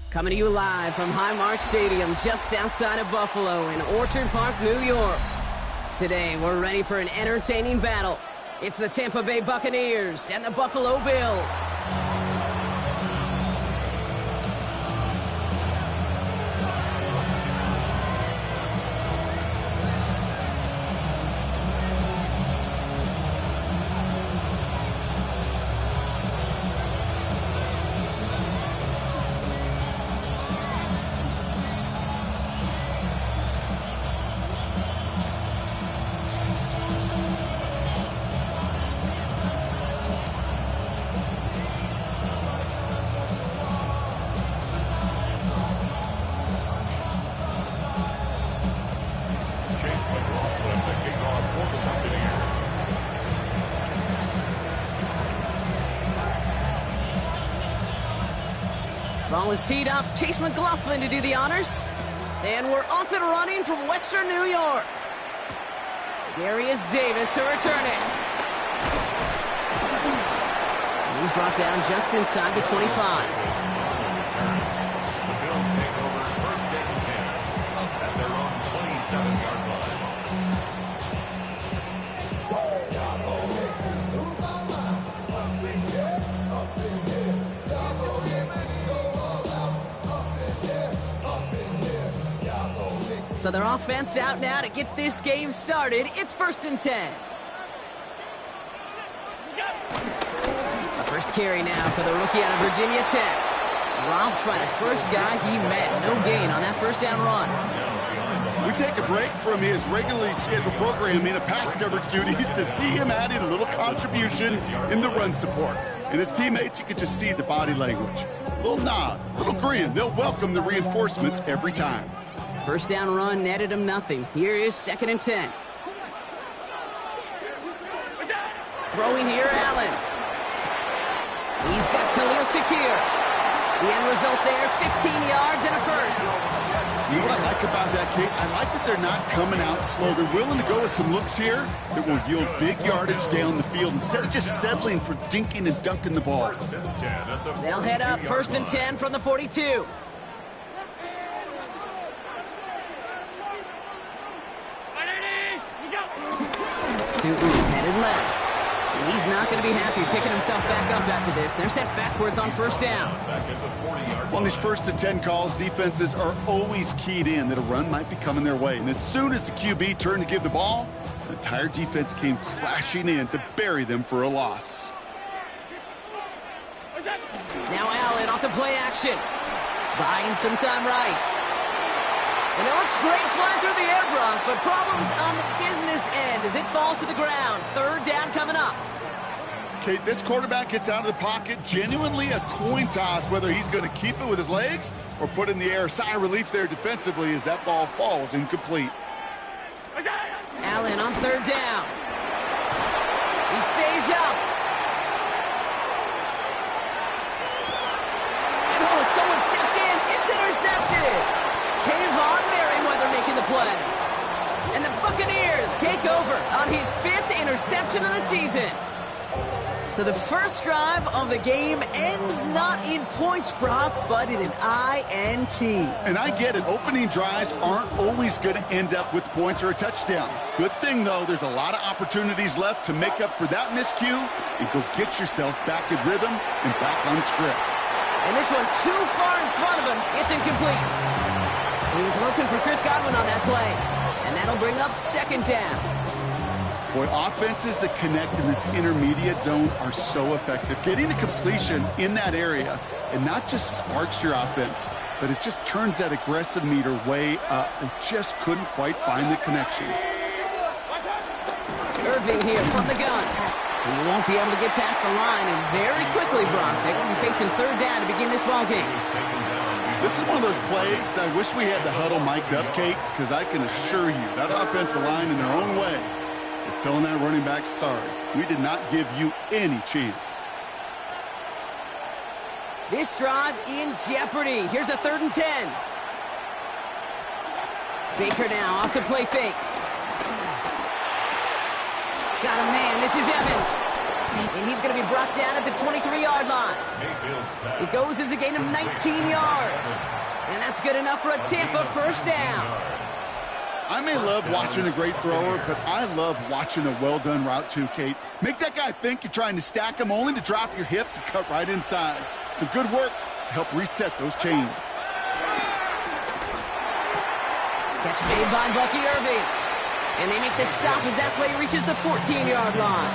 Coming to you live from Highmark Stadium, just outside of Buffalo in Orchard Park, New York. Today, we're ready for an entertaining battle. It's the Tampa Bay Buccaneers and the Buffalo Bills. Ball is teed up. Chase McLaughlin to do the honors. And we're off and running from Western New York. Darius Davis to return it. And he's brought down just inside the 25. The Bills take over first and 10 at their own 27-yard line. So their offense out now to get this game started. It's first and 10. The first carry now for the rookie out of Virginia Tech. Dropped by the first guy he met. No gain on that first down run. We take a break from his regularly scheduled programming of pass coverage duties to see him adding a little contribution in the run support. And his teammates, you can just see the body language. A little nod, a little grin. They'll welcome the reinforcements every time. First down run netted him nothing. Here is second and 10. Throwing here, Allen. He's got Khalil Shakir. The end result there, 15 yards and a first. You know what I like about that, Kate? I like that they're not coming out slow. They're willing to go with some looks here that will yield big yardage down the field instead of just settling for dinking and dunking the ball. They'll head up first and 10 from the 42. Headed left. And he's not going to be happy picking himself back up after this. They're sent backwards on first down. On these first and 10 calls, defenses are always keyed in that a run might be coming their way. And as soon as the QB turned to give the ball, the entire defense came crashing in to bury them for a loss. Now Allen off the play action. Buying some time right. And it looks great flying through the air, Brock, but problems on the business end as it falls to the ground. Third down coming up. Kate, this quarterback gets out of the pocket, genuinely a coin toss whether he's going to keep it with his legs or put in the air. Sigh of relief there defensively as that ball falls incomplete. Allen on third down. He stays up. And oh, someone stepped in. It's intercepted. Kayvon Merriweather making the play. And the Buccaneers take over on his 5th interception of the season. So the first drive of the game ends not in points, Brock, but in an INT. And I get it. Opening drives aren't always going to end up with points or a touchdown. Good thing, though, there's a lot of opportunities left to make up for that miscue and go get yourself back in rhythm and back on script. And this one too far in front of him. It's incomplete. He was looking for Chris Godwin on that play. And that'll bring up second down. Boy, offenses that connect in this intermediate zone are so effective. Getting a completion in that area, and not just sparks your offense, but it just turns that aggressive meter way up. They just couldn't quite find the connection. Irving here from the gun. And he won't be able to get past the line, and very quickly, Brock, they're going to be facing third down to begin this ball game. This is one of those plays that I wish we had the huddle mic'd up, Kate, because I can assure you that offensive line in their own way is just telling that running back, sorry, we did not give you any chance. This drive in jeopardy. Here's a 3rd and 10. Baker now off the play fake. Got a man. This is Evans. And he's going to be brought down at the 23-yard line. It goes as a gain of 19 yards. And that's good enough for a Tampa first down. I may love watching a great thrower, but I love watching a well-done route too, Kate. Make that guy think you're trying to stack him only to drop your hips and cut right inside. Some good work to help reset those chains. Catch made by Bucky Irving. And they make the stop as that play reaches the 14-yard line.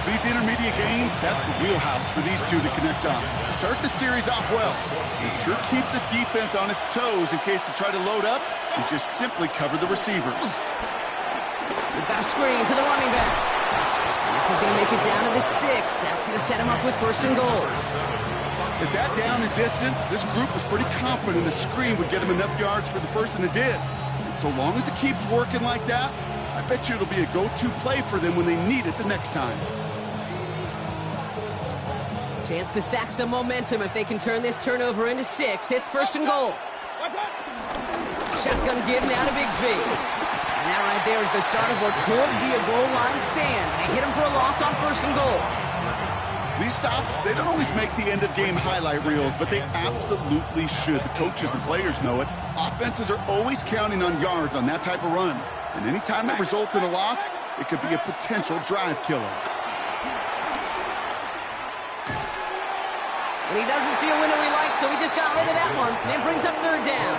These intermediate gains, that's the wheelhouse for these two to connect on. Start the series off well. It sure keeps the defense on its toes in case they try to load up and just simply cover the receivers. We've got a screen to the running back. And this is going to make it down to the 6. That's going to set him up with 1st and goal. At that down and distance, this group was pretty confident a screen would get him enough yards for the first, and it did. And so long as it keeps working like that, I bet you it'll be a go-to play for them when they need it the next time. Chance to stack some momentum if they can turn this turnover into 6. It's 1st and goal. Shotgun give now to Bigsby. And that right there is the start of what could be a goal line stand. They hit him for a loss on 1st and goal. These stops, they don't always make the end-of-game highlight reels, but they absolutely should. The coaches and players know it. Offenses are always counting on yards on that type of run. And anytime it results in a loss, it could be a potential drive killer. And he doesn't see a window he likes, so he just got rid of that one. And brings up 3rd down.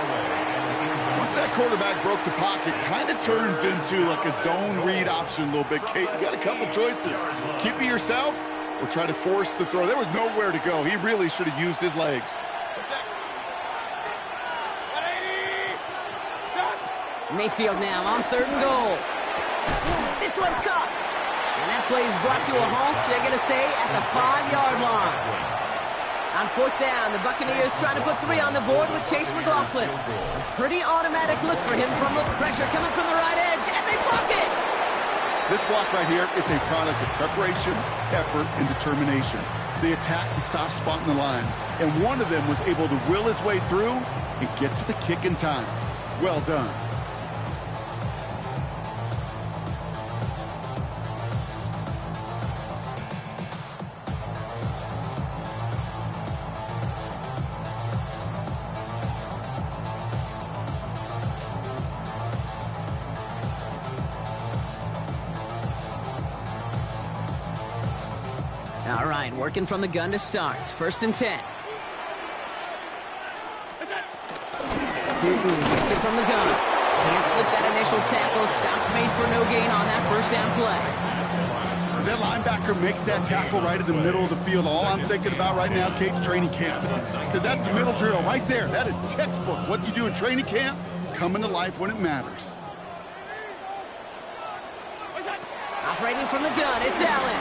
Once that quarterback broke the pocket, kind of turns into like a zone read option a little bit. Kate, you got a couple choices. Keep it yourself or try to force the throw. There was nowhere to go. He really should have used his legs. Mayfield now on 3rd and goal. This one's caught. And that play is brought to a halt, so they're going to say at the 5-yard line. On 4th down, the Buccaneers trying to put 3 on the board with Chase McLaughlin. A pretty automatic look for him from the pressure coming from the right edge, and they block it! This block right here, it's a product of preparation, effort, and determination. They attacked the soft spot in the line, and one of them was able to will his way through and get to the kick in time. Well done. All right, working from the gun to start. 1st and 10. Tootin gets it from the gun. Can't slip that initial tackle. Stops made for no gain on that 1st down play. As that linebacker makes that tackle right in the middle of the field, all I'm thinking about right now, Kate's training camp. Because that's the middle drill right there. That is textbook. What you do in training camp, coming to life when it matters. Operating from the gun, it's Allen.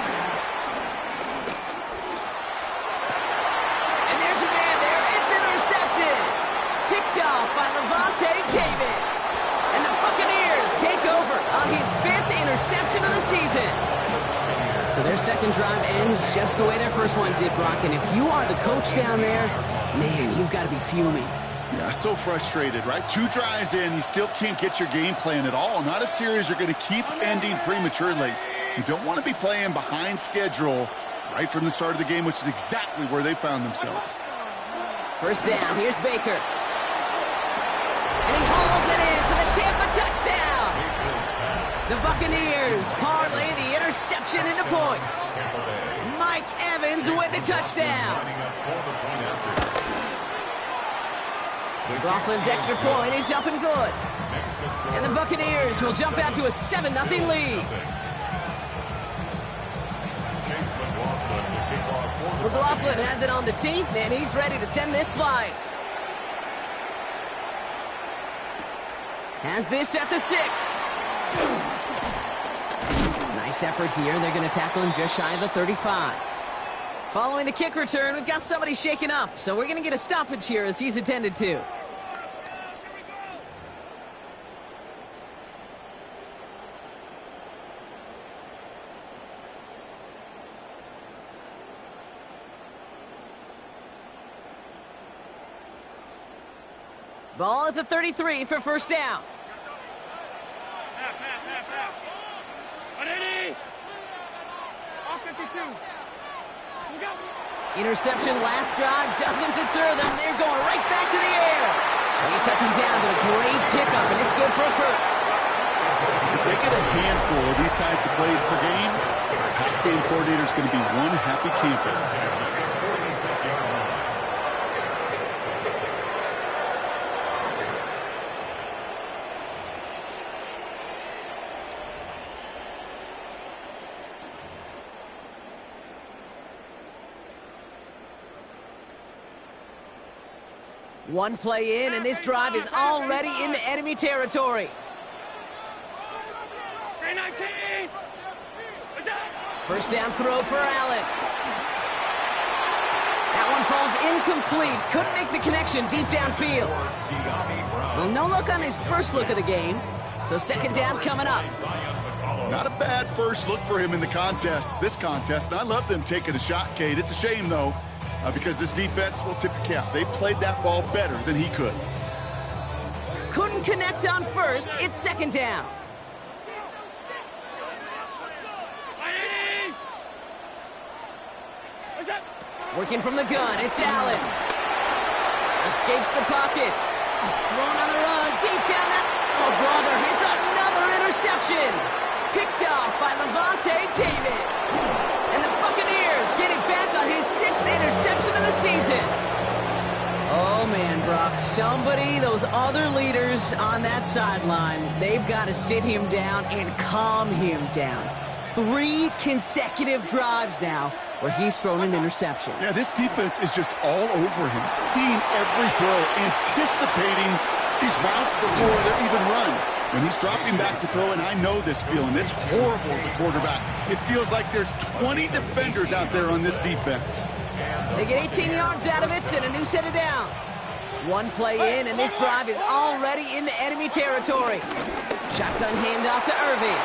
Intercepted. Picked off by Levante David. And the Buccaneers take over on his 5th interception of the season. So their second drive ends just the way their first one did, Brock. And if you are the coach down there, man, you've got to be fuming. Yeah, so frustrated, right? 2 drives in, you still can't get your game plan at all. Not a series you're going to keep ending prematurely. You don't want to be playing behind schedule right from the start of the game, which is exactly where they found themselves. 1st down, here's Baker. And he hauls it in for the Tampa touchdown. The Buccaneers parlay the interception into points. Mike Evans with the touchdown. McLaughlin's extra point is up and good. And the Buccaneers will jump out to a 7-0 lead. McLaughlin has it on the tee, and he's ready to send this flight. Has this at the 6. Nice effort here. They're going to tackle him just shy of the 35. Following the kick return, we've got somebody shaken up, so we're going to get a stoppage here as he's attended to. Ball at the 33 for first down. Interception last drive doesn't deter them. They're going right back to the air. They touch him down, but a great pickup, and it's good for a first. If they get a handful of these types of plays per game, the pass game coordinator is going to be one happy camper. 46-yard line. One play in, and this drive is already into enemy territory. First down throw for Allen. That one falls incomplete. Couldn't make the connection deep downfield. Well, no look on his first look of the game. So second down coming up. Not a bad first look for him in the contest, this contest. And I love them taking a shot, Kate. It's a shame, though, because this defense will tip your cap. They played that ball better than he could. Couldn't connect on first. It's second down. Working from the gun, it's Allen. Escapes the pocket. Thrown on the run, deep down that... Oh, brother, it's another interception. Picked off by Levante David. And the Buccaneers get it back on his 6th interception of the season. Oh, man, Brock, those other leaders on that sideline, they've got to sit him down and calm him down. 3 consecutive drives now where he's thrown an interception. Yeah, this defense is just all over him, seeing every throw, anticipating these routes before they're even run. When he's dropping back to throw, and I know this feeling, it's horrible as a quarterback. It feels like there's 20 defenders out there on this defense. They get 18 yards out of it and a new set of downs. One play in, and this drive is already into enemy territory. Shotgun handoff to Irving.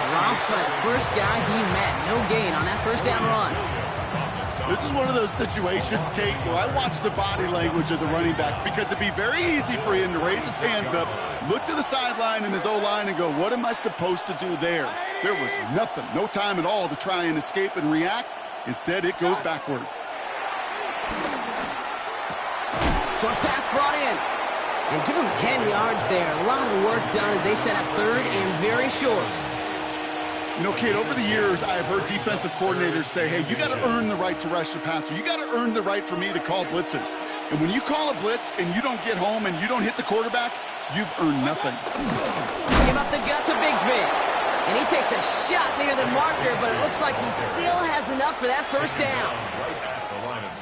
Dropped for that first guy he met. No gain on that first down run. This is one of those situations, Kate, where I watch the body language of the running back, because it'd be very easy for him to raise his hands up, look to the sideline in his O-line and go, what am I supposed to do there? There was nothing, no time at all to try and escape and react. Instead, it goes backwards. Short pass brought in. And give him 10 yards there. A lot of work done as they set up third and very short. You know, Kate, over the years, I've heard defensive coordinators say, hey, you got to earn the right to rush the passer. You got to earn the right for me to call blitzes. And when you call a blitz and you don't get home and you don't hit the quarterback, you've earned nothing. Give up the gut to Bigsby. And he takes a shot near the marker, but it looks like he still has enough for that first down.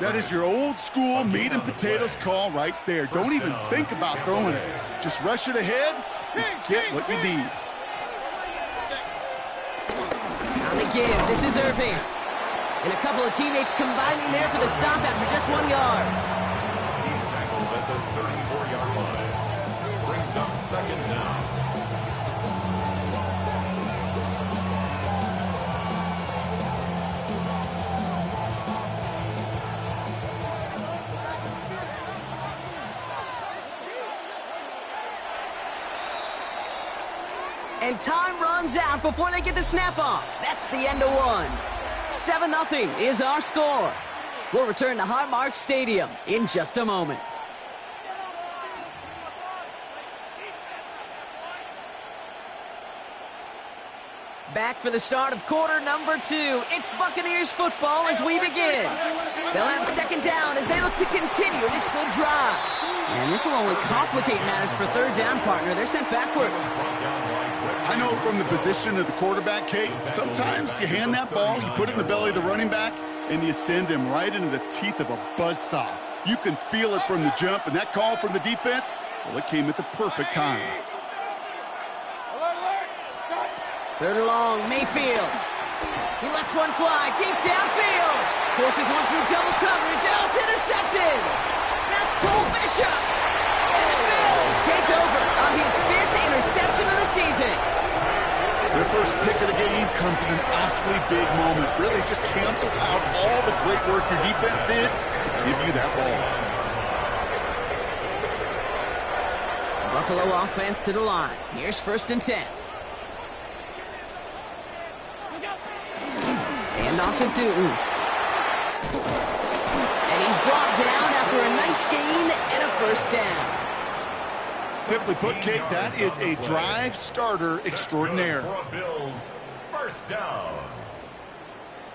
That is your old school meat and potatoes call right there. Don't even think about throwing it. Just rush it ahead and get what you need. On the give, this is Irving. And a couple of teammates combining there for the stop after just 1 yard. He's tackled at the 34-yard line. Brings up second down. And time runs out before they get the snap off. That's the end of one. 7-0 is our score. We'll return to Highmark Stadium in just a moment. Back for the start of quarter number 2. It's Buccaneers football as we begin. They'll have second down as they look to continue this good drive. And this will only complicate matters for third down, partner. They're sent backwards. I know from the position of the quarterback, Kate, sometimes you hand that ball, you put it in the belly of the running back, and you send him right into the teeth of a buzzsaw. You can feel it from the jump, and that call from the defense, well, it came at the perfect time. Third and long, Mayfield. He lets one fly deep downfield. Forces one through double coverage. Oh, it's intercepted. That's Cole Bishop. And the Bills take over on his 5th interception of the season. Their first pick of the game comes in an awfully big moment. Really just cancels out all the great work your defense did to give you that ball. Buffalo offense to the line. Here's 1st and 10. And off to Tootin. And he's brought down after a nice gain and a 1st down. Simply put, Kate, that is a drive starter extraordinaire. Bills, 1st down.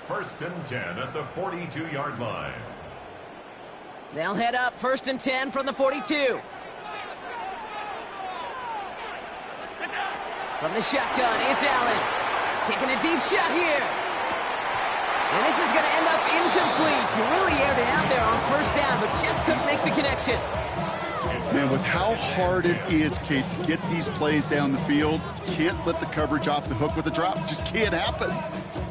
1st and 10 at the 42-yard line. They'll head up 1st and 10 from the 42. From the shotgun, it's Allen. Taking a deep shot here. And this is going to end up incomplete. He really aired it out there on 1st down, but just couldn't make the connection. Man, with how hard it is, Kate, to get these plays down the field, you can't let the coverage off the hook with a drop. It just can't happen.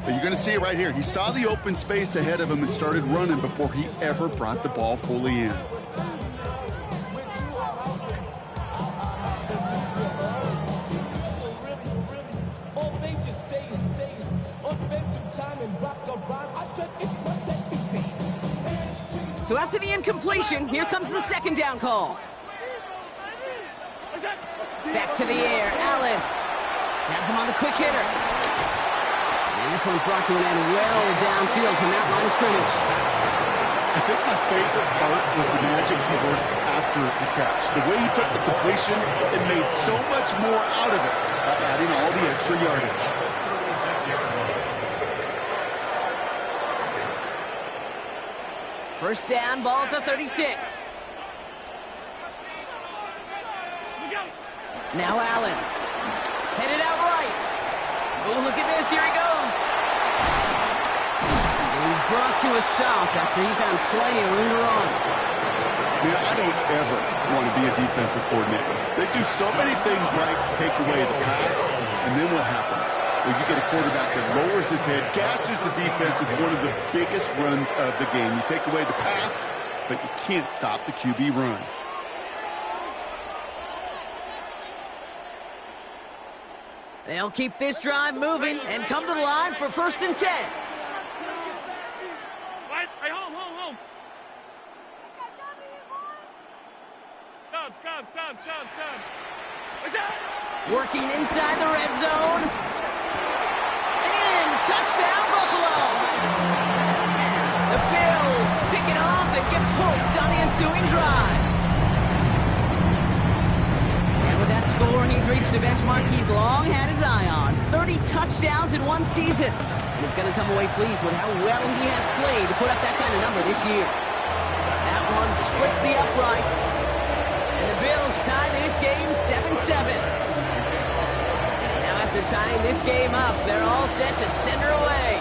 But you're going to see it right here. He saw the open space ahead of him and started running before he ever brought the ball fully in. So after the incompletion, here comes the 2nd down call. Back to the air, Allen has him on the quick hitter. And this one's brought to an end well downfield from that line of scrimmage. I think my favorite part was the magic he worked after the catch. The way he took the completion and made so much more out of it by adding all the extra yardage. First down, ball at the 36. Now Allen. Headed out right. Oh, look at this. Here he goes. And he's brought to a stop after he found plenty of room to run. Man, I don't ever want to be a defensive coordinator. They do so many things right to take away the pass, and then what happens? Well, you get a quarterback that lowers his head, gashes the defense with one of the biggest runs of the game. You take away the pass, but you can't stop the QB run. They'll keep this drive moving and come to the line for 1st and 10. Home. Stop. Working inside the red zone. And in. Touchdown, Buffalo. The Bills pick it off and get points on the ensuing drive. And with that score, he's reached a benchmark he's long had his eye on. 30 touchdowns in one season. And he's going to come away pleased with how well he has played to put up that kind of number this year. That one splits the uprights. And the Bills tie this game 7-7. Now after tying this game up, they're all set to send her away.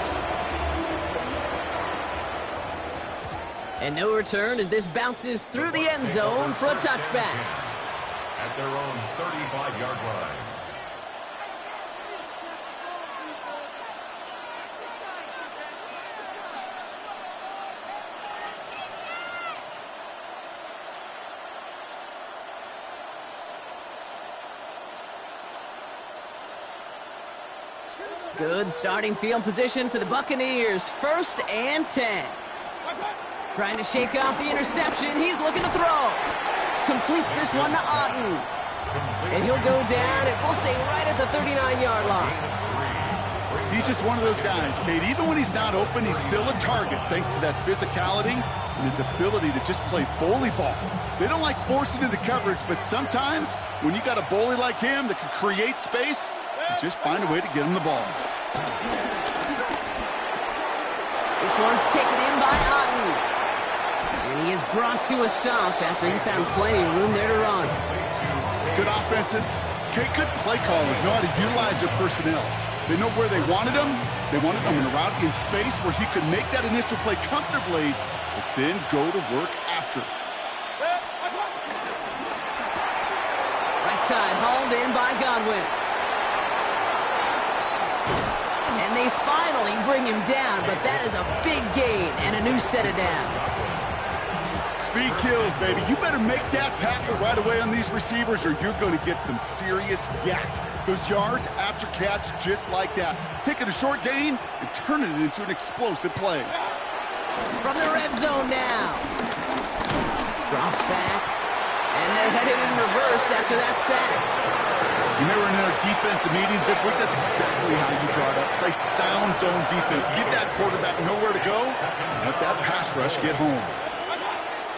And no return as this bounces through the end zone for a touchback. At their own 35-yard line. Good starting field position for the Buccaneers. 1st and 10. Trying to shake off the interception. He's looking to throw. Completes this one to Otten. And he'll go down, and we'll say right at the 39-yard line. He's just one of those guys, Kate. Even when he's not open, he's still a target thanks to that physicality and his ability to just play bully ball. They don't like forcing into coverage, but sometimes when you got a bully like him that can create space, you just find a way to get him the ball. This one's taken in by Otten. And he is brought to a stop after he found plenty of room there to run. Good offenses. Kate, good play callers know how to utilize their personnel. They know where they wanted him. They wanted him in a route in space where he could make that initial play comfortably, but then go to work after. Right side hauled in by Godwin. And they finally bring him down, but that is a big gain and a new set of downs. Speed kills, baby. You better make that tackle right away on these receivers or you're going to get some serious yak. Those yards after catch just like that. Taking a short gain and turning it into an explosive play. From the red zone now. Drops back. And they're headed in reverse after that sack. You remember in our defensive meetings this week, that's exactly how you draw it up. Play sound zone defense. Give that quarterback nowhere to go. Let that pass rush get home.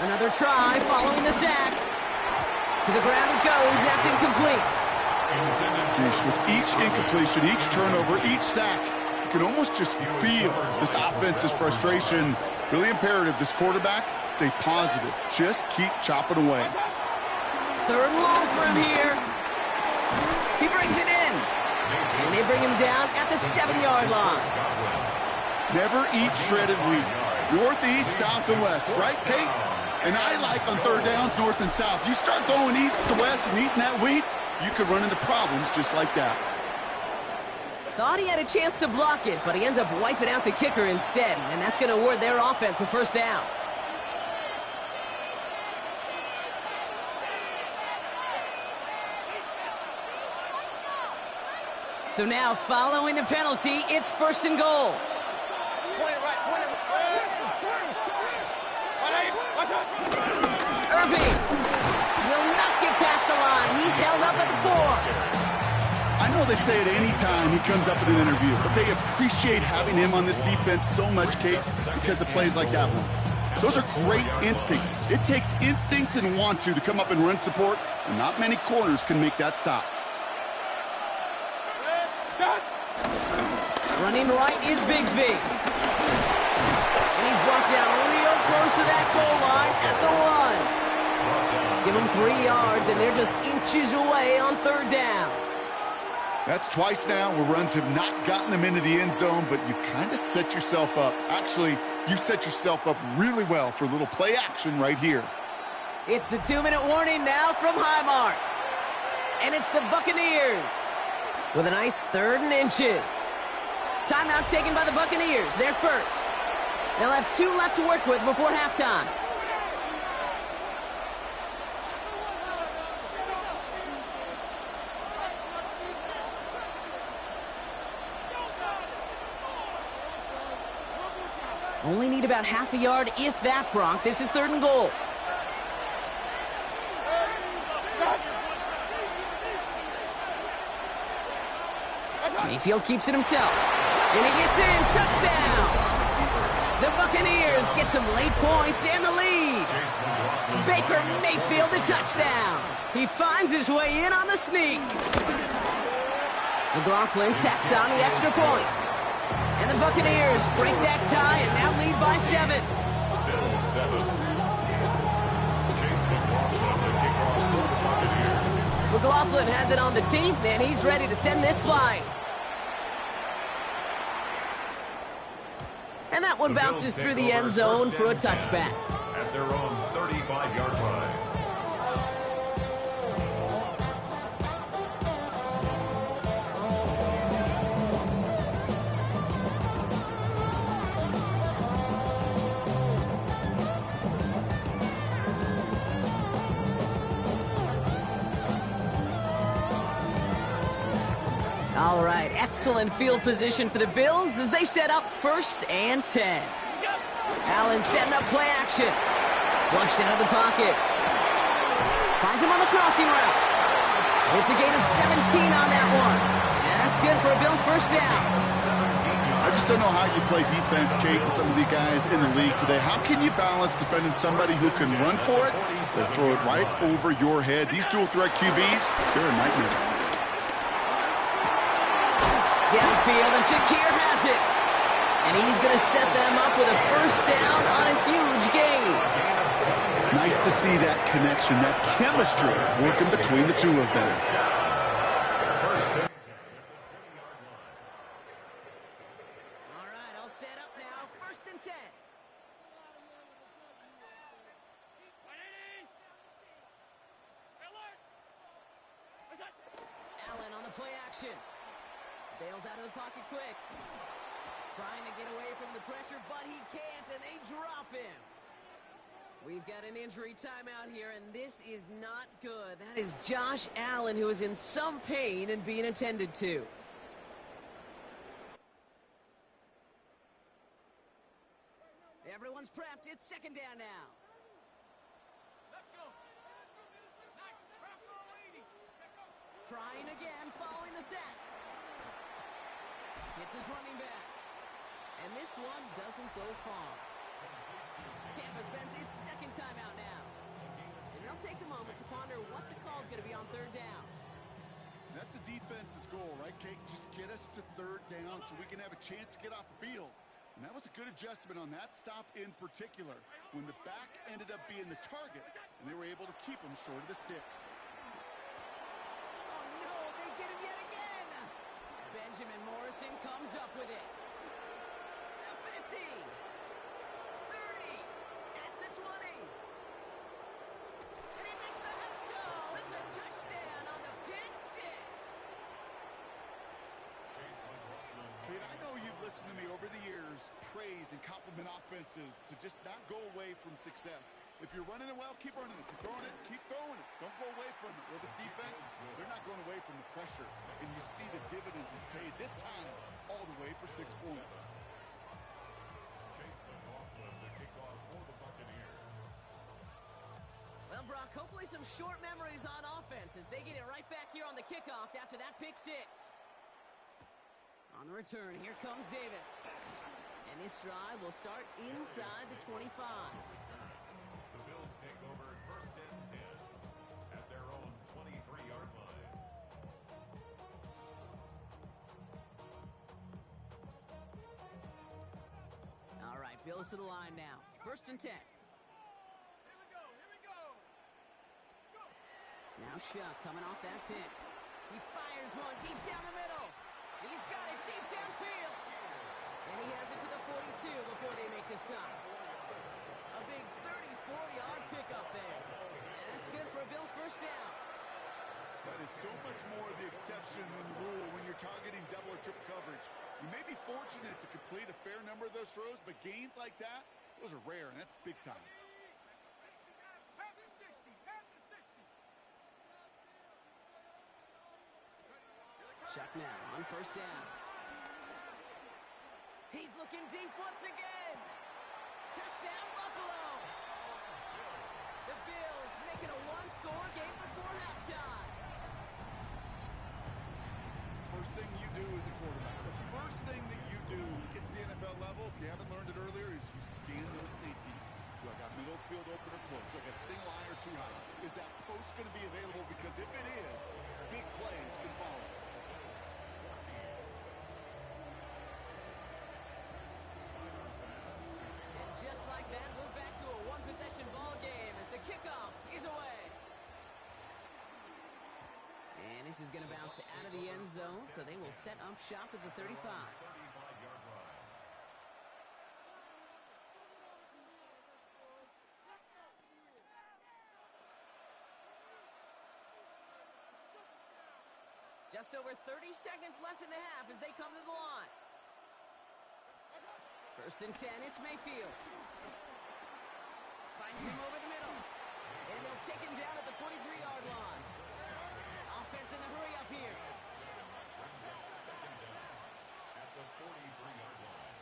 Another try following the sack. To the ground it goes. That's incomplete. Jeez, with each incompletion, each turnover, each sack, you can almost just feel this offense's frustration. Really imperative this quarterback stay positive. Just keep chopping away. Third and long for him here. He brings it in. And they bring him down at the 7-yard line. Never eat shredded wheat. Northeast, south, and west, right, Kate? And I like on third downs, north and south. You start going east to west and eating that wheat, you could run into problems just like that. Thought he had a chance to block it, but he ends up wiping out the kicker instead, and that's going to award their offense a first down. So now, following the penalty, it's first and goal. Irving will not get past the line. He's held up at the 4. I know they say it any time he comes up in an interview, but they appreciate having him on this defense so much, Kate, because of plays like that one. Those are great instincts. It takes instincts and want to come up and run support, and not many corners can make that stop. Running right is Bigsby. And he's brought down real close to that goal line at the 1. Give him 3 yards, and they're just inches away on third down. That's twice now where runs have not gotten them into the end zone, but you've kind of set yourself up. Actually, you've set yourself up really well for a little play action right here. It's the 2-minute warning now from Highmark. And it's the Buccaneers with a nice 3rd and inches. Timeout taken by the Buccaneers. They're first. They'll have 2 left to work with before halftime. Only need about half a yard, if that, Bronk. This is 3rd and goal. Mayfield keeps it himself. And he gets in. Touchdown! The Buccaneers get some late points and the lead. Baker Mayfield a touchdown. He finds his way in on the sneak. McLaughlin tacks on the extra point. And the Buccaneers break that tie and now lead by 7. McLaughlin has it on the tee, and he's ready to send this flying. And that one bounces through the end zone for a touchback. At their own 35-yard line. All right, excellent field position for the Bills as they set up 1st and 10. Allen setting up play action. Flushed out of the pocket. Finds him on the crossing route. It's a gain of 17 on that one. And that's good for a Bills first down. I just don't know how you play defense, Kate, and some of the guys in the league today. How can you balance defending somebody who can run for it or throw it right over your head? These dual threat QBs, they're a nightmare. Downfield, and Shakir has it. And he's going to set them up with a first down on a huge gain. Nice to see that connection, that chemistry working between the two of them. All right, all set up now. 1st and 10. Allen on the play action. Bails out of the pocket quick. Trying to get away from the pressure, but he can't, and they drop him. We've got an injury timeout here, and this is not good. That is Josh Allen, who is in some pain and being attended to. Everyone's prepped. It's 2nd down now. Trying again following the sack. Hits his running back. And this one doesn't go far. Tampa spends its second timeout now. And they'll take a moment to ponder what the call is going to be on third down. That's a defense's goal, right, Kate? Just get us to third down so we can have a chance to get off the field. And that was a good adjustment on that stop in particular, when the back ended up being the target, and they were able to keep him short of the sticks. Oh, no, they get him yet again. Benjamin Morrison comes up with it. The 50. 30. At the 20. And he makes the half goal. It's a touchdown on the pick six. Kate, I know you've listened to me over the years praise and compliment offenses to just not go away from success. If you're running it well, keep running it. If you're throwing it, keep throwing it. Don't go away from it. Well, this defense, they're not going away from the pressure. And you see the dividends it's paid this time all the way for 6 points. Chase McLaughlin, the kickoff for the Buccaneers. Well, Brock, hopefully some short memories on offense as they get it right back here on the kickoff after that pick six. On the return, here comes Davis. And this drive will start inside the 25. The Bills take over first and 10 at their own 23-yard line. All right, Bills to the line now. First and 10. Here we go. Now Shuck coming off that pick. He fires one deep down the middle. He's got it deep downfield. And he has it to the 42 before they make the stop. A big 34-yard pickup there. And that's good for a Bills first down. That is so much more the exception than the rule when you're targeting double or triple coverage. You may be fortunate to complete a fair number of those throws, but gains like that, those are rare, and that's big time. Half the 60. Shuck now on first down. He's looking deep once again. Touchdown, Buffalo. The Bills making a one-score game before halftime. First thing you do as a quarterback, the first thing that you do to get to the NFL level, if you haven't learned it earlier, is you scan those safeties. Do I got middle field open or close? Do I got single high or too high? Is that post going to be available? Because if it is, big plays can follow. Just like that, we're back to a one-possession ball game as the kickoff is away. And this is going to bounce out of the end zone, so they will set up shop at the 35. 35-yard line. Just over 30 seconds left in the half as they come to the line. First and 10, it's Mayfield. Finds him over the middle. And they'll take him down at the 43-yard line. Offense in the hurry up here. Second down at the 43-yard line.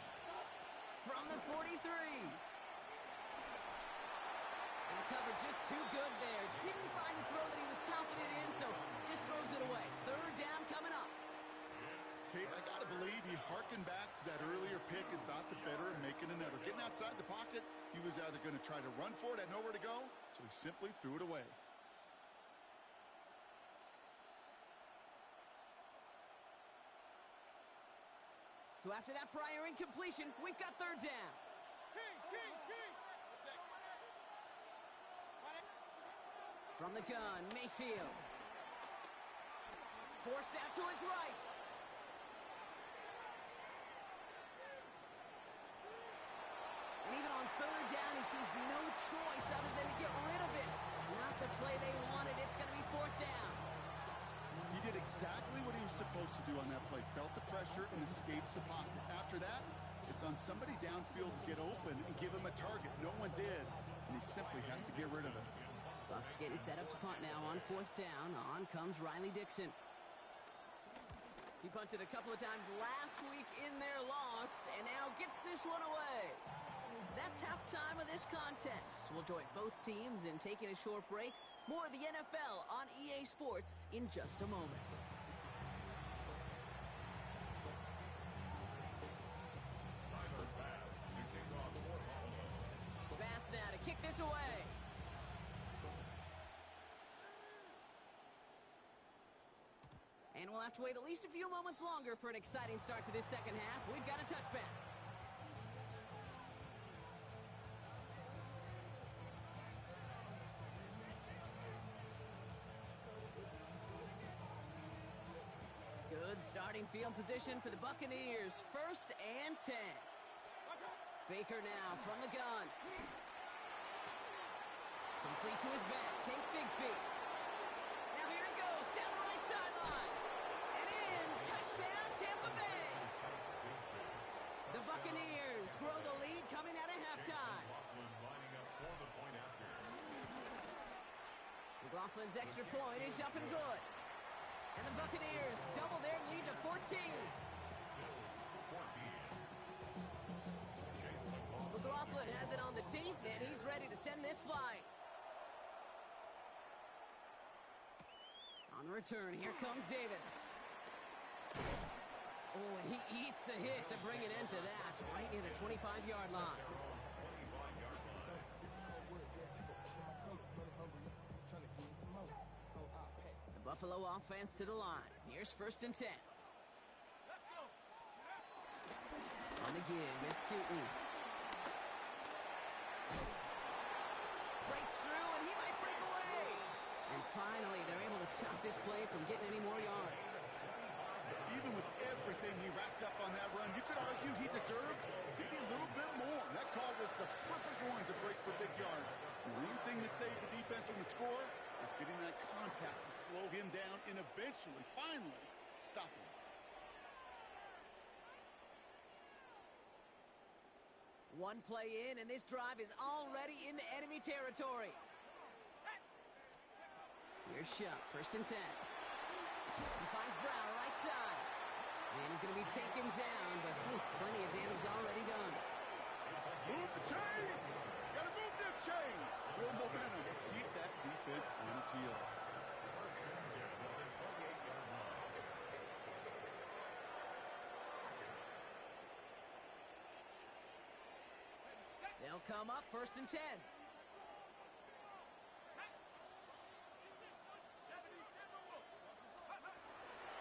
From the 43. And the cover just too good there. Didn't find the throw that he was confident in, so just throws it away. Third down coming up. Kate, I got to believe he harkened back to that earlier pick and thought the better of making another. Getting outside the pocket, he was either going to try to run for it, had nowhere to go, so he simply threw it away. So after that prior incompletion, we've got third down. King. From the gun, Mayfield. Forced out to his right. And even on third down, he sees no choice other than to get rid of it. Not the play they wanted. It's going to be fourth down. He did exactly what he was supposed to do on that play. Felt the pressure and escapes the pocket. After that, it's on somebody downfield to get open and give him a target. No one did, and he simply has to get rid of it. Bucs getting set up to punt now on fourth down. On comes Riley Dixon. He punted a couple of times last week in their loss, and now gets this one away. That's halftime of this contest. We'll join both teams in taking a short break. More of the NFL on EA Sports in just a moment. Bass now to kick this away. And we'll have to wait at least a few moments longer for an exciting start to this second half. We've got a touchback. Good starting field position for the Buccaneers. 1st and 10. Baker now from the gun. Complete to his back. Take Bigsby. Now here it goes. Down the right sideline. And in. Touchdown, Tampa Bay. The Buccaneers grow the lead coming out of halftime. McLaughlin's extra point is up and good. And the Buccaneers double their lead to 14. McLaughlin has it on the tee, and he's ready to send this flight. On the return, here comes Davis. Oh, and he eats a hit to bring an end to that, right near the 25-yard line. The Buffalo offense to the line. Here's 1st and 10. On the give, it's Tootin. Breaks through, and he might break away. And finally, they're able to stop this play from getting any more yards. Even with everything he racked up on that run, you could argue he deserved maybe a little bit more. That call was the perfect one to break for big yards. The only thing that saved the defense from the score was getting that contact to slow him down and eventually, finally, stop him. One play in, and this drive is already into enemy territory. Here's Shuck, 1st and 10. He finds Brown, right side. And he's going to be taken down, but plenty of damage already done. Move the chain! Gotta move them chains! Real momentum to keep that defense on its heels. They'll come up 1st and 10.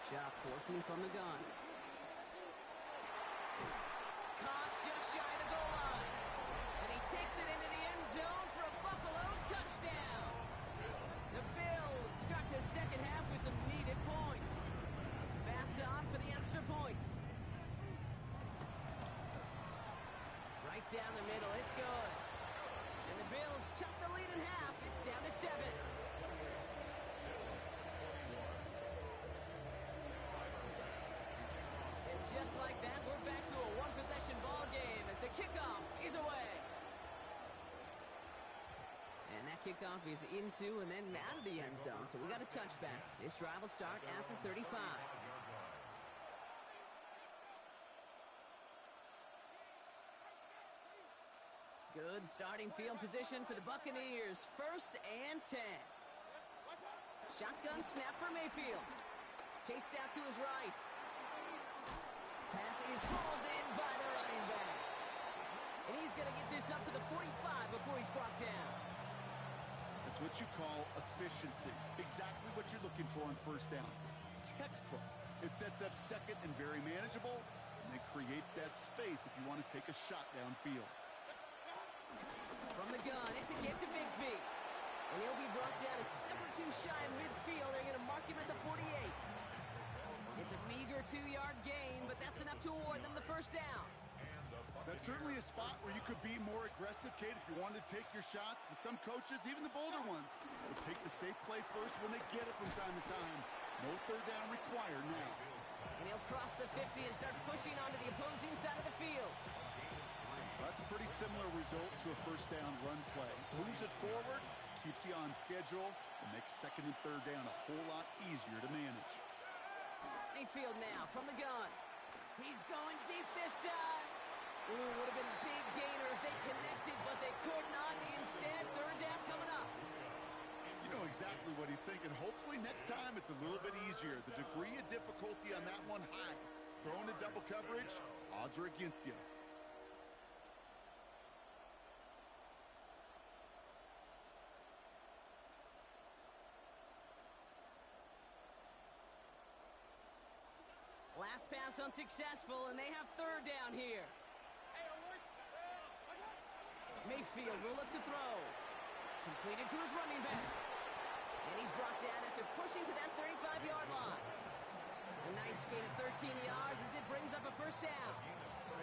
Shock working from the gun. Caught just shy of the goal line. And he takes it into the end zone for a Buffalo touchdown. The Bills start the second half with some needed points. Bass on for the extra point. Right down the middle, it's good. And the Bills chop the lead in half. It's down to 7. Just like that, we're back to a one-possession ball game as the kickoff is away. And that kickoff is into and then out of the end zone, so we got a touchback. This drive will start after 35. Good starting field position for the Buccaneers. 1st and 10. Shotgun snap for Mayfield. Chased out to his right. Pass is hauled in by the running back. And he's going to get this up to the 45 before he's brought down. That's what you call efficiency. Exactly what you're looking for on 1st down. Textbook. It sets up 2nd and very manageable, and it creates that space if you want to take a shot downfield. From the gun, it's a get to Bigsby. And he'll be brought down a step or two shy of midfield. They're going to mark him at the 48. It's a meager 2-yard gain, but that's enough to award them the 1st down. That's certainly a spot where you could be more aggressive, Kate, if you wanted to take your shots. But some coaches, even the bolder ones, will take the safe play first when they get it from time to time. No 3rd down required now. And he'll cross the 50 and start pushing onto the opposing side of the field. That's a pretty similar result to a 1st down run play. Moves it forward, keeps you on schedule, and makes 2nd and 3rd down a whole lot easier to manage. Mayfield now from the gun. He's going deep this time. Ooh, would have been a big gainer if they connected, but they could not. Instead, 3rd down coming up. You know exactly what he's thinking. Hopefully next time it's a little bit easier. The degree of difficulty on that one high. Throwing a double coverage, odds are against you. Last pass unsuccessful, and they have third down here. Mayfield will look to throw. Completed to his running back. And he's brought down after pushing to that 35-yard line. A nice gain of 13 yards as it brings up a first down.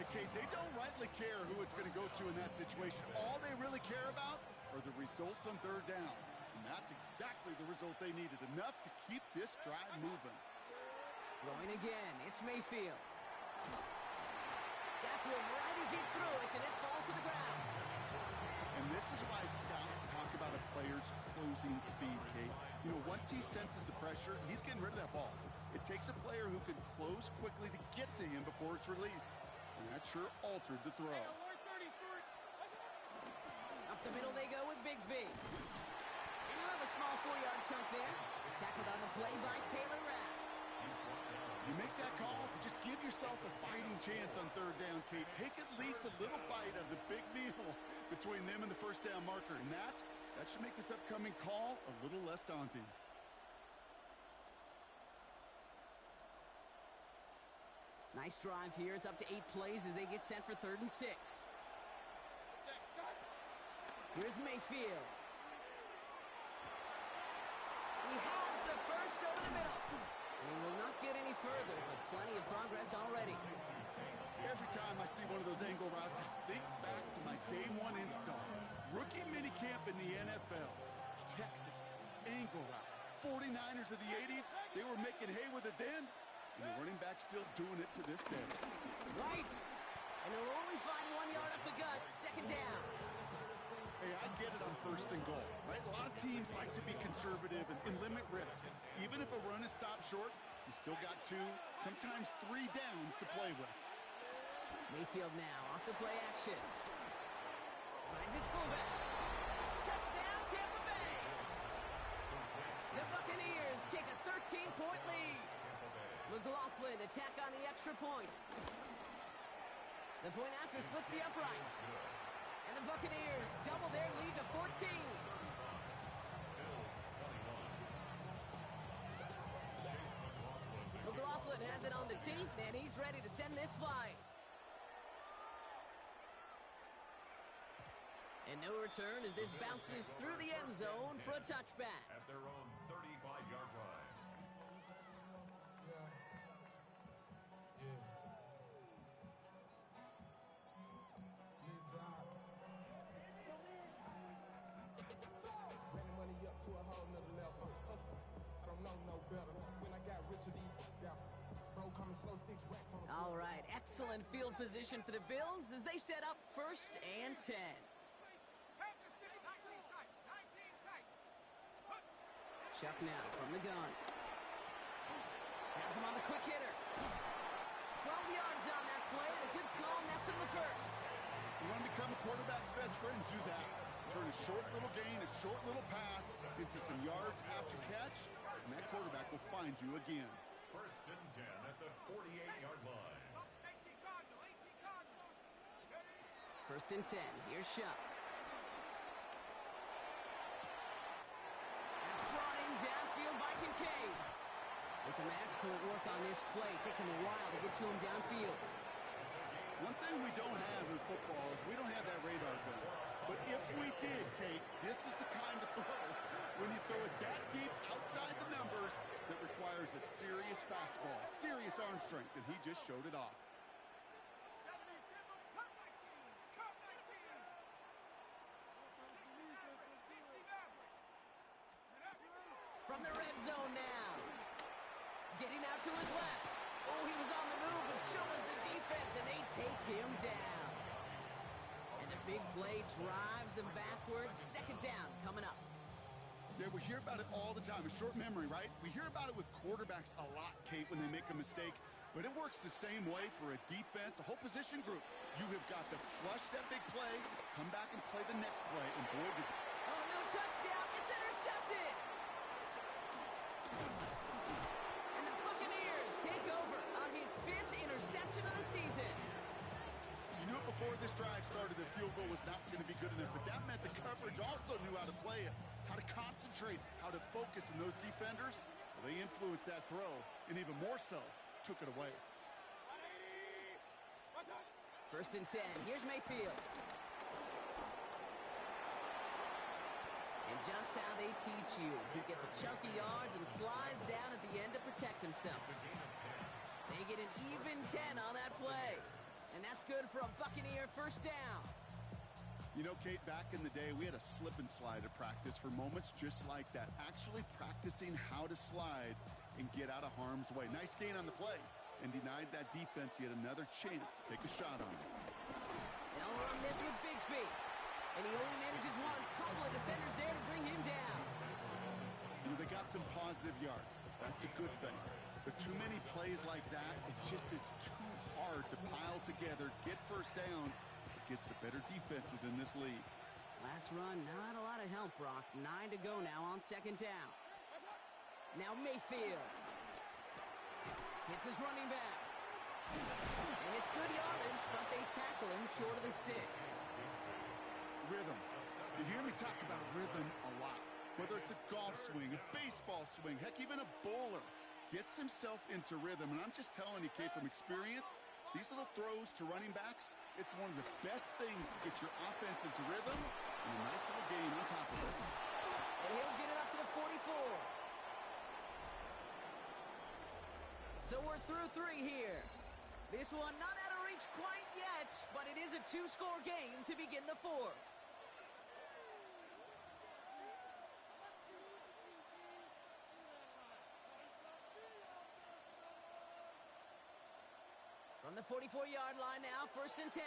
Hey, Kate, they don't rightly care who it's going to go to in that situation. All they really care about are the results on third down. And that's exactly the result they needed. Enough to keep this drive moving. Throwing again, it's Mayfield. Got to him right as he threw it, and it falls to the ground. And this is why scouts talk about a player's closing speed, Kate. You know, once he senses the pressure, he's getting rid of that ball. It takes a player who can close quickly to get to him before it's released. And that sure altered the throw. Up the middle they go with Bigsby. And you have a small 4-yard chunk there. Tackled on the play by Taylor Rapp. You make that call to just give yourself a fighting chance on third down, Kate. Take at least a little bite of the big meal between them and the first down marker. And that should make this upcoming call a little less daunting. Nice drive here. It's up to 8 plays as they get set for 3rd and 6. Here's Mayfield. He has the first over the middle. And he will not get any further, but plenty of progress already. Every time I see one of those angle routes, I think back to my day one install. Rookie minicamp in the NFL. Texas, angle route. 49ers of the 80s, they were making hay with it then, and the running back still doing it to this day. Right. And he'll only find 1 yard up the gut. 2nd down. Hey, I get it on 1st and goal, right? A lot of teams like to be conservative and limit risk. Even if a run is stopped short, you still got 2, sometimes 3 downs to play with. Mayfield now off the play action. Finds his fullback. Touchdown, Tampa Bay. The Buccaneers take a 13-point lead. McLaughlin attack on the extra point. The point after splits the uprights. And the Buccaneers double their lead to 14. McLaughlin has it on the tee, and he's ready to send this flying. And no return as this bounces through the end zone for a touchback. At their own 35-yard line. Money up to a whole nother level. I don't know no better. When I got rich, bro coming slow 6 racks on the floor. All right, excellent field position for the Bills as they set up 1st and 10. Chuck now from the gun. Has him on the quick hitter. 12 yards on that play, and a good call, and that's in the 1st. You want to become a quarterback's best friend, do that. Turn a short little gain, a short little pass into some yards after catch, and that quarterback will find you again. 1st and 10 at the 48-yard line. 1st and 10. Here's Shuck. That's brought in downfield by Kincaid. And some excellent work on this play. Takes him a while to get to him downfield. One thing we don't have in football is we don't have that radar gun. But if we did, Kate, this is the kind of throw when you throw it that deep outside the numbers that requires a serious fastball, serious arm strength, and he just showed it off. From the red zone now. Getting out to his left. Oh, he was on the move, but so was the defense, and they take him down. And the big play drives them backwards. 2nd down coming up. Yeah, we hear about it all the time. A short memory, right? We hear about it with quarterbacks a lot, Kate, when they make a mistake. But it works the same way for a defense, a whole position group. You have got to flush that big play, come back and play the next play, and boy, did... Oh, no touchdown. It's intercepted. And the Buccaneers take over on his 5th interception of the season. You knew it before this drive started that field goal was not going to be good enough, but that meant the coverage also knew how to play it, how to concentrate, how to focus, and those defenders, well, they influenced that throw, and even more so, took it away. 1st and 10. Here's Mayfield. And just how they teach you. He gets a chunk of yards and slides down at the end to protect himself. They get an even 10 on that play. And that's good for a Buccaneer 1st down. You know, Kate, back in the day, we had a slip and slide at practice for moments just like that. Actually practicing how to slide and get out of harm's way. Nice gain on the play. And denied that defense yet another chance to take a shot on him. They'll run this with Bigsby. And he only manages one. Couple of defenders there to bring him down. You know, they got some positive yards. That's a good thing. But too many plays like that, it just is too hard to pile together, get 1st downs against the better defenses in this league. Last run, not a lot of help, Brock. 9 to go now on 2nd down. Now Mayfield. Hits his running back. And it's good yardage, but they tackle him short of the sticks. Rhythm. You hear me talk about rhythm a lot. Whether it's a golf swing, a baseball swing, heck, even a bowler gets himself into rhythm. And I'm just telling you, Kate, from experience, these little throws to running backs, it's one of the best things to get your offense into rhythm and a nice little gain on top of it. And he'll get it up to the 44. So we're through 3 here. This one not out of reach quite yet, but it is a 2-score game to begin the 4th. From the 44-yard line now, 1st and 10.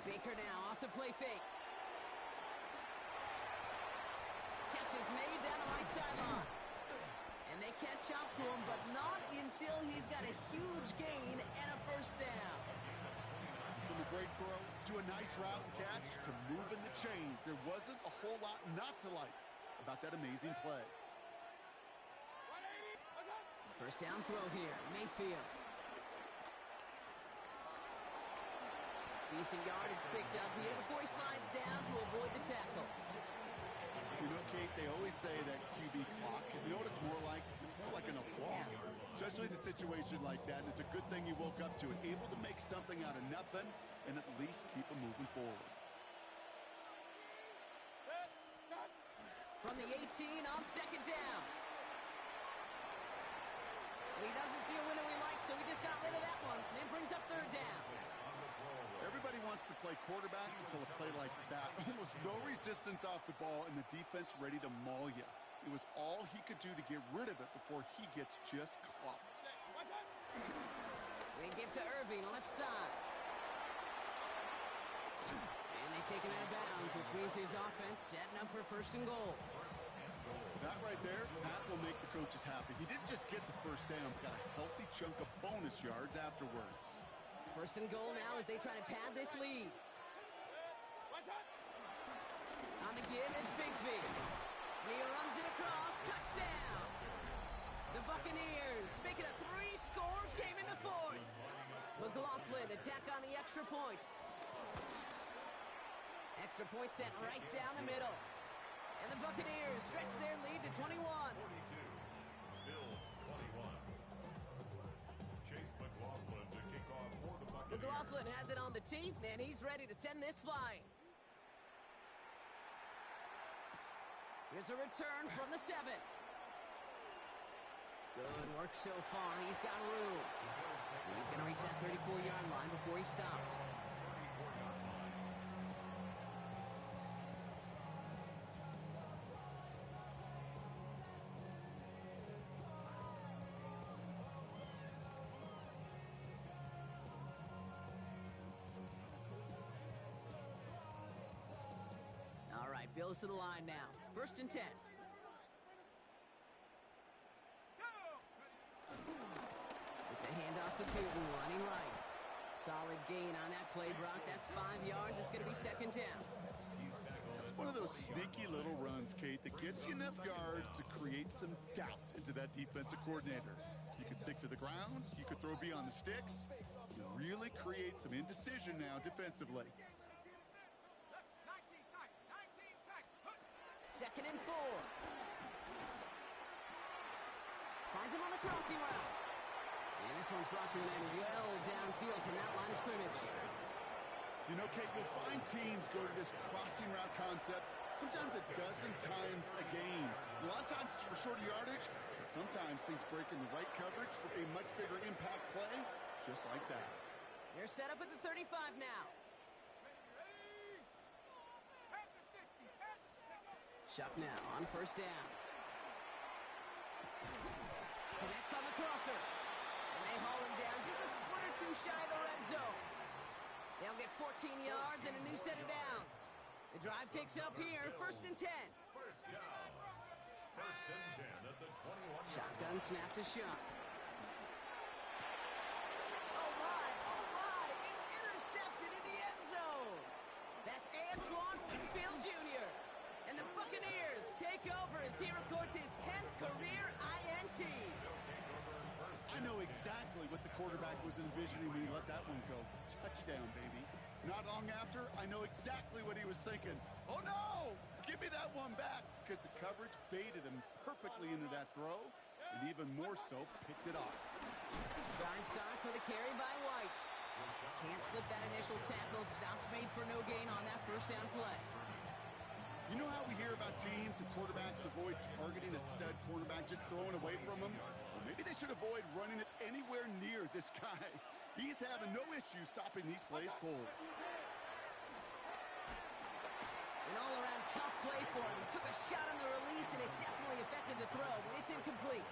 Baker now off the play fake. Catch is made down the right sideline. And they catch up to him, but not until he's got a huge gain and a 1st down. From a great throw to a nice route and catch to moving the chains. There wasn't a whole lot not to like about that amazing play. 1st down throw here, Mayfield. Decent yardage picked up here before he slides down to avoid the tackle. You know, Kate, they always say that QB clock. You know what it's more like? It's more like an applause, especially in a situation like that. And it's a good thing you woke up to it, able to make something out of nothing and at least keep them moving forward. From the 18 on 2nd down. And he doesn't see a window he likes, so he just got rid of that one. And then brings up 3rd down. Everybody wants to play quarterback until a play like that. Almost no resistance off the ball and the defense ready to maul you. It was all he could do to get rid of it before he gets just clocked. They give to Irving, left side. And they take him out of bounds, which means his offense setting up for 1st and goal. That right there, that will make the coaches happy. He didn't just get the 1st down, but got a healthy chunk of bonus yards afterwards. 1st and goal now as they try to pad this lead. On the give, it's Bigsby. And he runs it across. Touchdown! The Buccaneers make it a 3-score game in the 4th. McLaughlin attack on the extra point. Extra point set right down the middle. And the Buccaneers stretch their lead to 21. 42. Bills 21. Chase McLaughlin to kick off for the Buccaneers. McLaughlin has it on the tee, and he's ready to send this flying. Here's a return from the 7. Good work so far. He's got room. He's going to reach that 34-yard line before he stopped. All right, Bills to the line now. 1st and 10. It's a handoff to Tootin, running right. Solid gain on that play, Brock. That's 5 yards. It's going to be 2nd down. That's one of those sneaky little runs, Kate, that gets you enough yards to create some doubt into that defensive coordinator. You could stick to the ground, you could throw beyond the sticks. You really create some indecision now defensively. That's 19 tight. 19 tight. 2nd and 4. Finds him on the crossing route. And this one's brought to an end well downfield from that line of scrimmage. You know, Kate, you'll find teams go to this crossing route concept sometimes a dozen times a game. A lot of times it's for shorter yardage, but sometimes things break in the right coverage for a much bigger impact play, just like that. They're set up at the 35 now. Ready? At the 60. Shuck now on 1st down. Connects on the crosser. And they haul him down just a foot or two shy of the red zone. They'll get 14 yards and a new set of downs. The drive picks up here, 1st and 10. First down. 1st and 10 at the 21. Shotgun snap to Shuck. Oh my, it's intercepted in the end zone. That's Antoine Winfield Jr. And the Buccaneers take over as he records his 10th career INT. I know exactly what the quarterback was envisioning when he let that one go. Touchdown, baby. Not long after, I know exactly what he was thinking. Oh, no! Give me that one back! Because the coverage baited him perfectly into that throw, and even more so, picked it off. Drive starts with a carry by White. Can't slip that initial tackle. Stops made for no gain on that 1st down play. You know how we hear about teams and quarterbacks avoid targeting a stud cornerback, just throwing away from him? Well, maybe they should avoid running it anywhere near this guy. He's having no issue stopping these plays cold. An all-around tough play for him. He took a shot on the release, and it definitely affected the throw, but it's incomplete.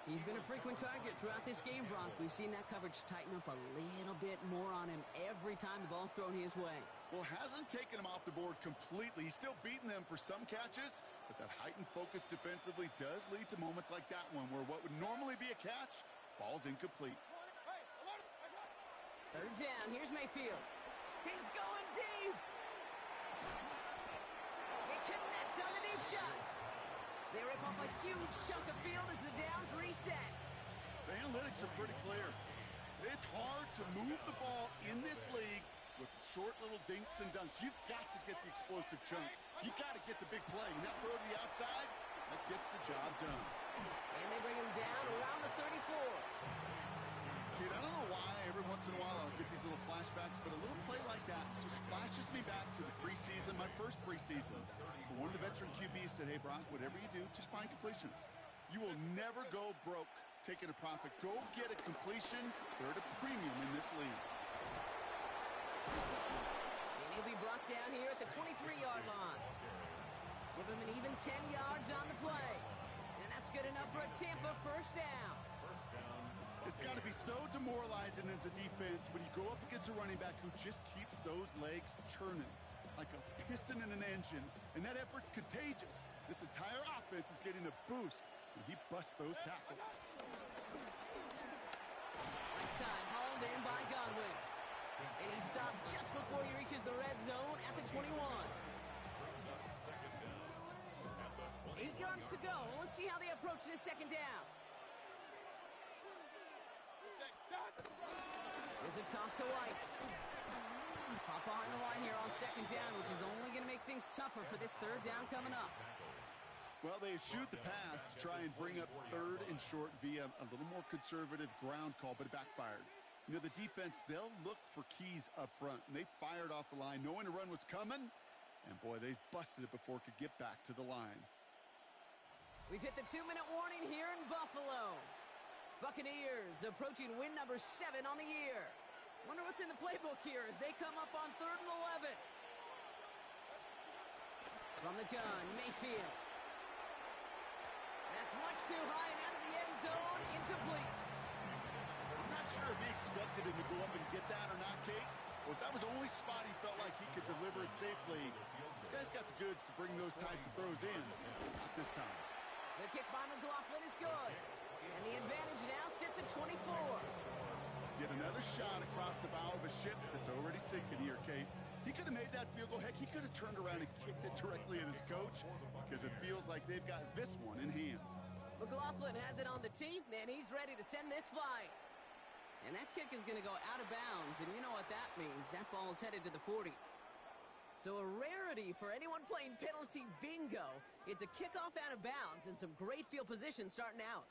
He's been a frequent target throughout this game, Bronk. We've seen that coverage tighten up a little bit more on him every time the ball's thrown his way. Well, hasn't taken him off the board completely. He's still beating them for some catches, but that heightened focus defensively does lead to moments like that one where what would normally be a catch falls incomplete. 3rd down, here's Mayfield. He's going deep! He connects on the deep shot. They rip off a huge chunk of field as the downs reset. The analytics are pretty clear. It's hard to move the ball in this league with short little dinks and dunks. You've got to get the explosive chunk. You've got to get the big play. And that throw to the outside, that gets the job done. And they bring him down around the 34. Kid, I don't know why every once in a while I'll get these little flashbacks, but a little play like that just flashes me back to the preseason, my first preseason. One of the veteran QBs said, hey, Brock, whatever you do, just find completions. You will never go broke taking a profit. Go get a completion. They're at a premium in this league. And he'll be brought down here at the 23-yard line. Give him an even 10 yards on the play. And that's good enough for a Tampa 1st down. It's got to be so demoralizing as a defense when you go up against a running back who just keeps those legs churning like a piston in an engine, and that effort's contagious. This entire offense is getting a boost when he busts those tackles. Right side, hauled in by Godwin. And he stopped just before he reaches the red zone at the 21. 8 yards to go. Let's see how they approach this 2nd down. There's a toss to White. Pop behind the line here on 2nd down, which is only going to make things tougher for this 3rd down coming up. Well, they shoot the pass to try and bring up 3rd and short via a little more conservative ground call, but it backfired. You know, the defense, they'll look for keys up front, and they fired off the line knowing the run was coming, and boy, they busted it before it could get back to the line. We've hit the 2-minute warning here in Buffalo. Buccaneers approaching win number 7 on the year. Wonder what's in the playbook here as they come up on 3rd and 11. From the gun, Mayfield. That's much too high and out of the end zone, incomplete. I'm not sure if he expected him to go up and get that or not, Kate, or if that was the only spot he felt like he could deliver it safely. This guy's got the goods to bring those types of throws in. Not this time. The kick by McLaughlin is good. And the advantage now sits at 24. Yet another shot across the bow of a ship that's already sinking here, Kate. He could have made that field goal. Heck, he could have turned around and kicked it directly at his coach because it feels like they've got this one in hand. McLaughlin has it on the tee, and he's ready to send this flying. And that kick is going to go out of bounds, and you know what that means. That ball is headed to the 40. So a rarity for anyone playing penalty bingo. It's a kickoff out of bounds and some great field position starting out.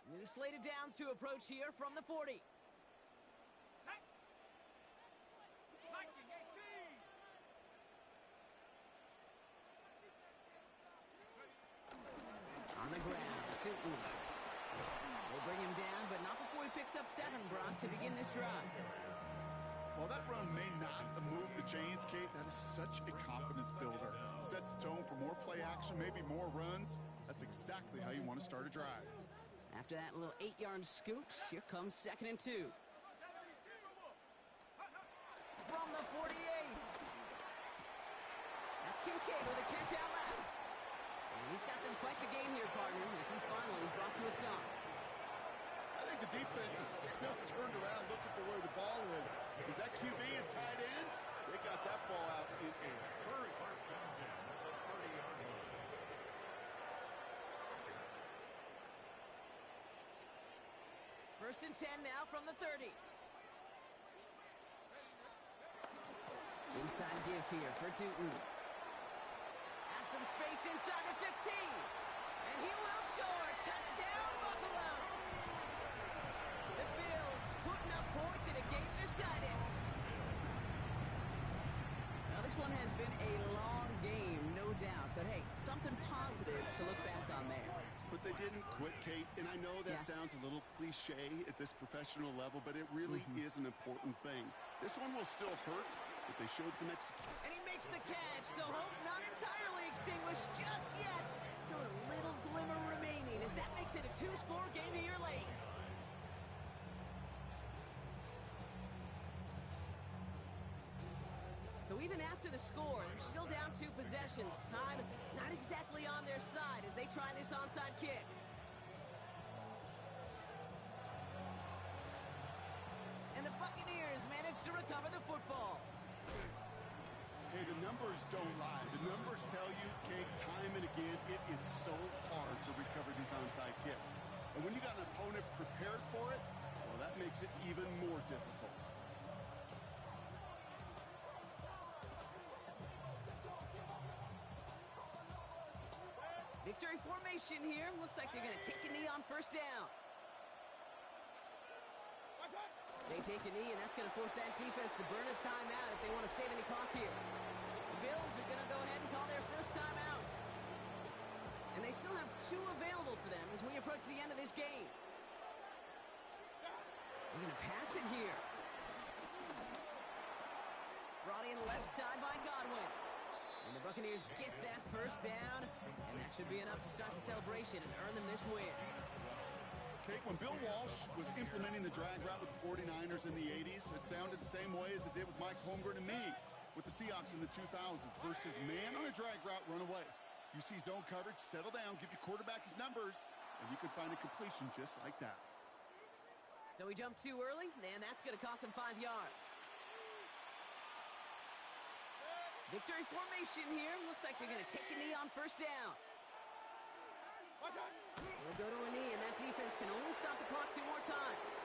New slate of downs to approach here from the 40. On the ground, Tootin. They bring him down, but not before he picks up 7, Brock, to begin this drive. While that run may not move the chains, Kate, that is such a confidence builder. Sets the tone for more play action, maybe more runs. That's exactly how you want to start a drive. After that little 8-yard scoot, here comes 2nd and 2. From the 48. That's Kincaid with a catch out left. And he's got them quite the game here, partner, as he finally is brought to a stop. I think the defense is still turned around looking for where the ball is. Is that QB and tight ends? They got that ball out in a hurry. First and 10 at the 30-yard line. First and 10 now from the 30. Inside give here for Tootin. Has some space inside the 15. And he will score. Touchdown, Buffalo. The Bills putting up points in a game decided. Now, this one has been a long game, no doubt. But, hey, something positive to look back on there. But they didn't quit, Kate. And I know that sounds a little cliche at this professional level, but it really is an important thing. This one will still hurt, but they showed some execution. And he makes the catch, so hope not entirely extinguished just yet. Still a little glimmer remaining as that makes it a 2-score game here late. So even after the score, they're still down 2 possessions. Time not exactly on their side as they try this onside kick. And the Buccaneers manage to recover the football. Hey, the numbers don't lie. The numbers tell you, Kate, time and again, it is so hard to recover these onside kicks. And when you got an opponent prepared for it, well, that makes it even more difficult. Victory formation here. Looks like they're going to take a knee on first down. They take a knee, and that's going to force that defense to burn a timeout if they want to save any clock here. The Bills are going to go ahead and call their first timeout. And they still have 2 available for them as we approach the end of this game. They're going to pass it here. Brought in left side by Godwin. And the Buccaneers get that first down, and that should be enough to start the celebration and earn them this win. Kate, when Bill Walsh was implementing the drag route with the 49ers in the 80s, it sounded the same way as it did with Mike Holmgren and me with the Seahawks in the 2000s versus man on a drag route, run away. You see zone coverage, settle down, give your quarterback his numbers, and you can find a completion just like that. So he jumped too early, and that's going to cost him 5 yards. Victory formation here. Looks like they're going to take a knee on first down. They'll go to a knee, and that defense can only stop the clock 2 more times.